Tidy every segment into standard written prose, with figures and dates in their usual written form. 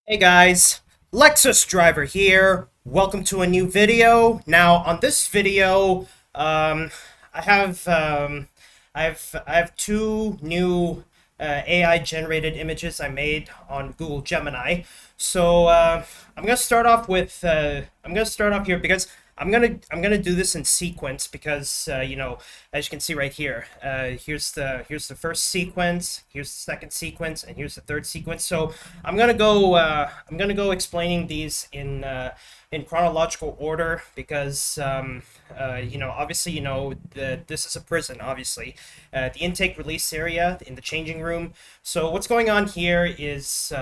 Hey guys, Lexus Driver here. Welcome to a new video. Now, on this video, I have I have two new AI generated images I made on Google Gemini. So I'm gonna start off here because I'm gonna do this in sequence because as you can see right here, here's the first sequence, here's the second sequence, and here's the third sequence. So I'm gonna go explaining these in chronological order because obviously this is a prison, obviously, the intake release area in the changing room. So what's going on here is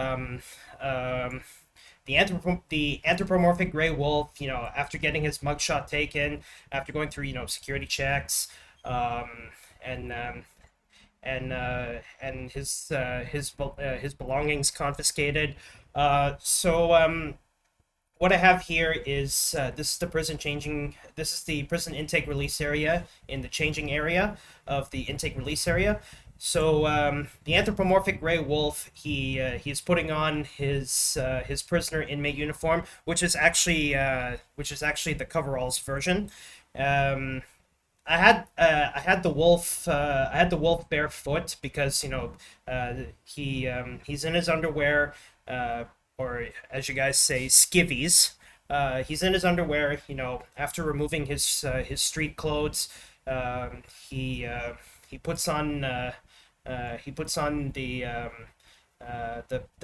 the anthropomorphic gray wolf, after getting his mugshot taken, after going through, security checks, um, and his belongings confiscated. What I have here is this is the prison intake release area in the changing area of the intake release area. So the anthropomorphic gray wolf, he's putting on his prisoner inmate uniform, which is actually the coveralls version. Um, I had the wolf barefoot because he's in his underwear, or as you guys say, skivvies. He's in his underwear, after removing his street clothes. Um, he uh, he puts on the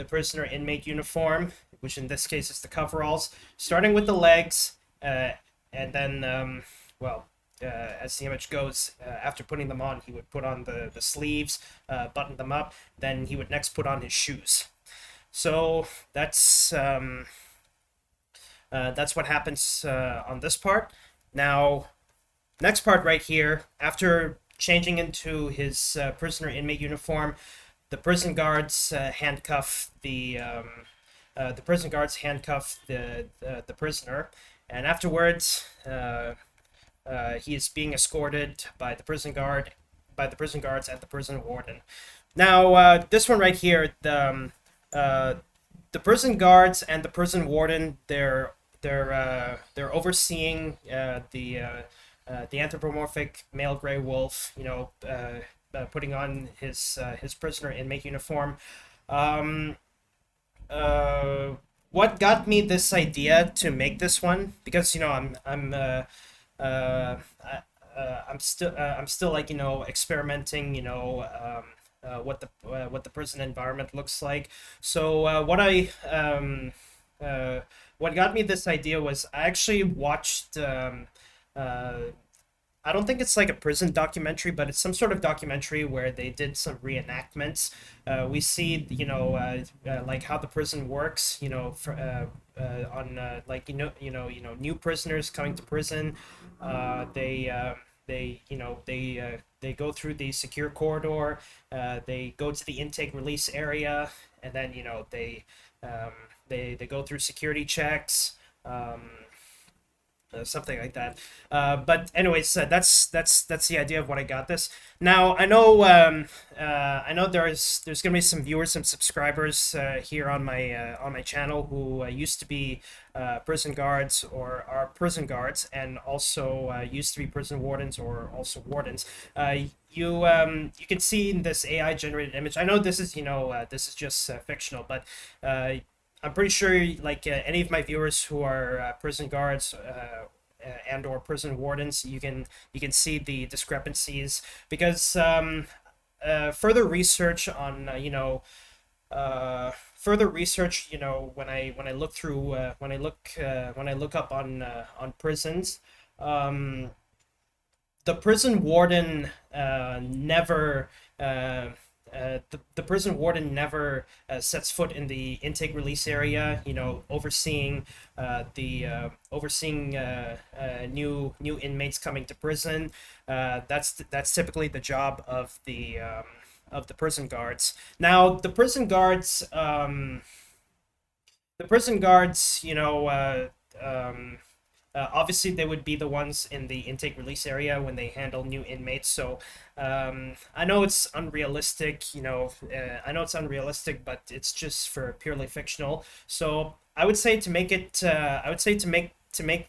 prisoner inmate uniform, which in this case is the coveralls, starting with the legs, and then as the image goes, after putting them on, he would put on the sleeves, button them up. Then he would next put on his shoes. So that's what happens on this part. Now, next part right here, after changing into his prisoner inmate uniform, the prison guards handcuff the prisoner, and afterwards, he is being escorted by the prison guards and the prison warden. Now, this one right here, the prison guards and the prison warden, they're overseeing the anthropomorphic male gray wolf, putting on his prisoner inmate uniform. Um, what got me this idea to make this one? Because I'm still like experimenting, what the prison environment looks like. So what got me this idea was I actually watched. Uh, I don't think it's like a prison documentary, but it's some sort of documentary where they did some reenactments. We see, like how the prison works, on new prisoners coming to prison. They go through the secure corridor. They go to the intake release area, and then um, they go through security checks. Something like that. But anyways, that's the idea of what I got this. Now I know there's gonna be some viewers, some subscribers here on my channel who used to be prison guards or are prison guards, and also used to be prison wardens or also wardens. You can see in this AI generated image. I know this is this is just fictional, but I'm pretty sure, like any of my viewers who are prison guards and or prison wardens, you can see the discrepancies because further research on further research, when I look through when I look up on prisons, um, the prison warden never the prison warden never sets foot in the intake release area, overseeing new inmates coming to prison. That's typically the job of the prison guards. Now, the prison guards, um, Obviously, they would be the ones in the intake release area when they handle new inmates. So I know it's unrealistic, I know it's unrealistic, but it's just for purely fictional. So I would say to make it, I would say to make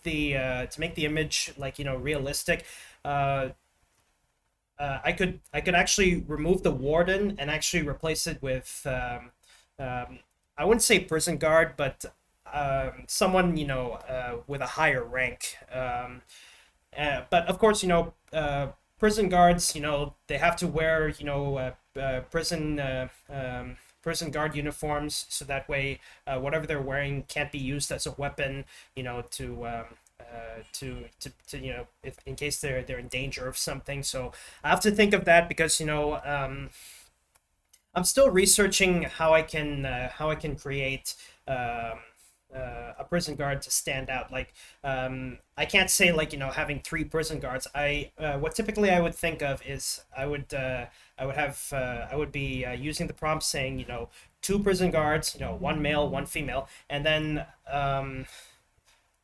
the image like realistic. Uh, I could actually remove the warden and actually replace it with I wouldn't say prison guard, but someone with a higher rank. But of course, prison guards, they have to wear prison guard uniforms, so that way whatever they're wearing can't be used as a weapon, if in case they're in danger of something. So I have to think of that because I'm still researching how I can create a prison guard to stand out. Like I can't say like having three prison guards. What typically I would think of is I would be using the prompt saying two prison guards, one male, one female, and then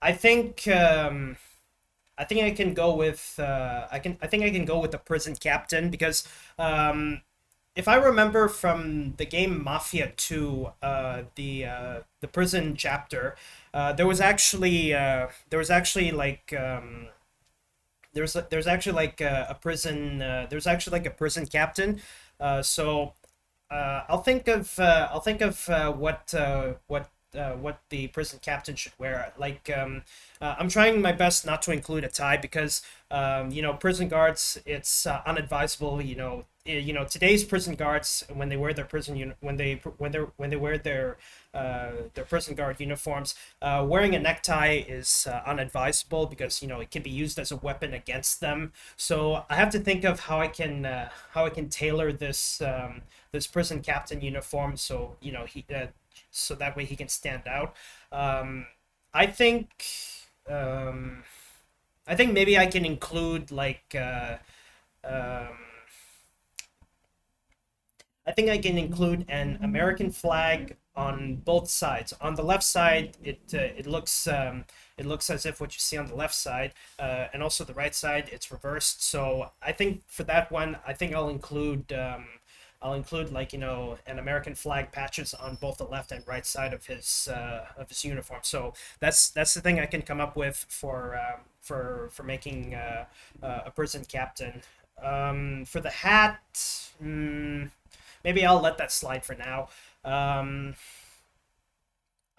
I think I think I can go with I think I can go with the prison captain because if I remember from the game Mafia 2, the prison chapter, there was actually like there's actually like a prison there's actually like a prison captain. So I'll think of what the prison captain should wear. Like I'm trying my best not to include a tie because prison guards, it's unadvisable. Today's prison guards, when they wear their when they wear their prison guard uniforms, wearing a necktie is unadvisable because it can be used as a weapon against them. So I have to think of how I can tailor this prison captain uniform so so that way he can stand out. I think I think maybe I can include like um, I think I can include an American flag on both sides. On the left side, it looks as if what you see on the left side, and also the right side, it's reversed. So I think for that one, I think I'll include like an American flag patches on both the left and right side of his uniform. So that's the thing I can come up with for making a prison captain. For the hat. Maybe I'll let that slide for now. I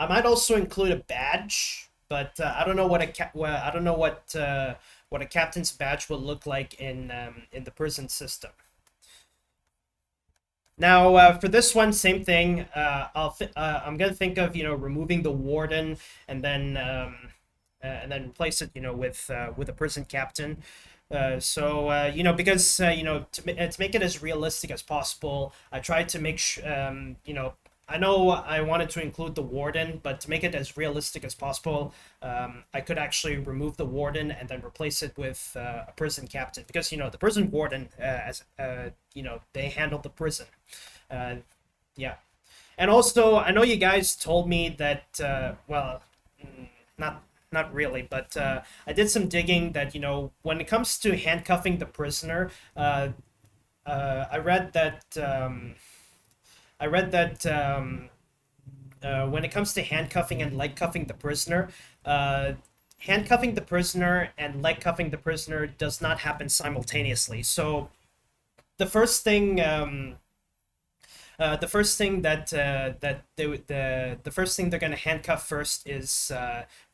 might also include a badge, but I don't know I don't know what a captain's badge will look like in the prison system. Now, for this one, same thing. I'm gonna think of removing the warden and then replace it with a prison captain. Because to make it as realistic as possible, I tried to make I know I wanted to include the warden, but to make it as realistic as possible, I could actually remove the warden and then replace it with a prison captain because the prison warden, as they handle the prison. Uh, yeah, and also I know you guys told me that not really, but I did some digging that when it comes to handcuffing the prisoner, I read that when it comes to handcuffing and leg cuffing the prisoner, handcuffing the prisoner and leg cuffing the prisoner does not happen simultaneously. So the first thing the first thing that they would the first thing they're going to handcuff first is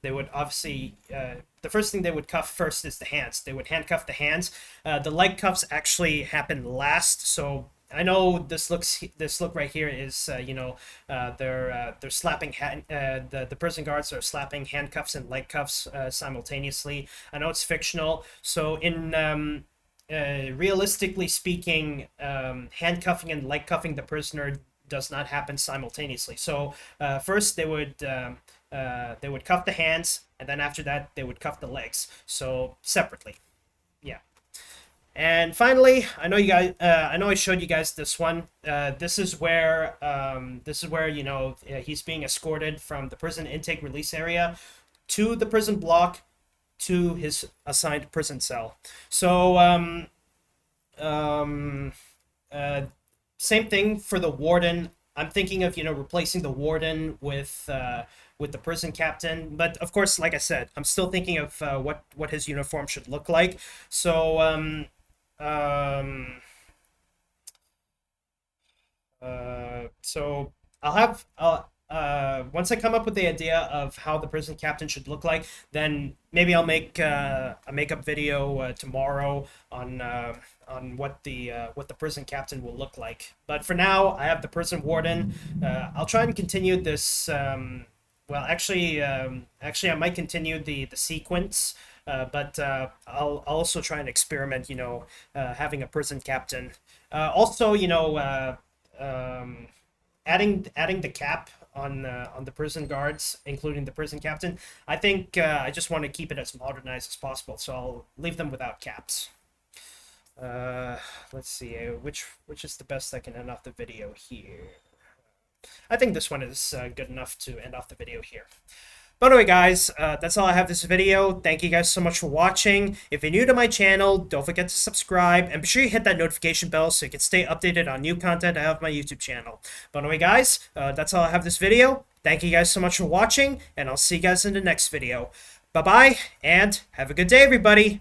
they would obviously the first thing they would cuff first is the hands. They would handcuff the hands. The leg cuffs actually happen last. So I know this look right here is they're slapping the prison guards are slapping handcuffs and leg cuffs simultaneously. I know it's fictional. So in realistically speaking, handcuffing and leg cuffing the prisoner does not happen simultaneously. So first they would cuff the hands, and then after that they would cuff the legs. So separately, yeah. And finally, I know you guys. I know I showed you guys this one. This is where he's being escorted from the prison intake release area to the prison block. to his assigned prison cell. So um, uh, same thing for the warden. I'm thinking of replacing the warden with the prison captain. But of course, like I said, I'm still thinking of what his uniform should look like. So um, so I'll have once I come up with the idea of how the prison captain should look like, then maybe I'll make a makeup video tomorrow on what the prison captain will look like. But for now, I have the prison warden. I'll try and continue this. Well, actually, I might continue the sequence. But I'll also try and experiment, having a prison captain. Also, adding the cap on the prison guards, including the prison captain. I think I just want to keep it as modernized as possible, so I'll leave them without caps. Let's see, which is the best I can end off the video here. I think this one is good enough to end off the video here. But anyway, guys, that's all I have this video. Thank you guys so much for watching. If you're new to my channel, don't forget to subscribe, and be sure you hit that notification bell so you can stay updated on new content I have on my YouTube channel. But anyway, guys, that's all I have this video. Thank you guys so much for watching, and I'll see you guys in the next video. Bye-bye, and have a good day, everybody.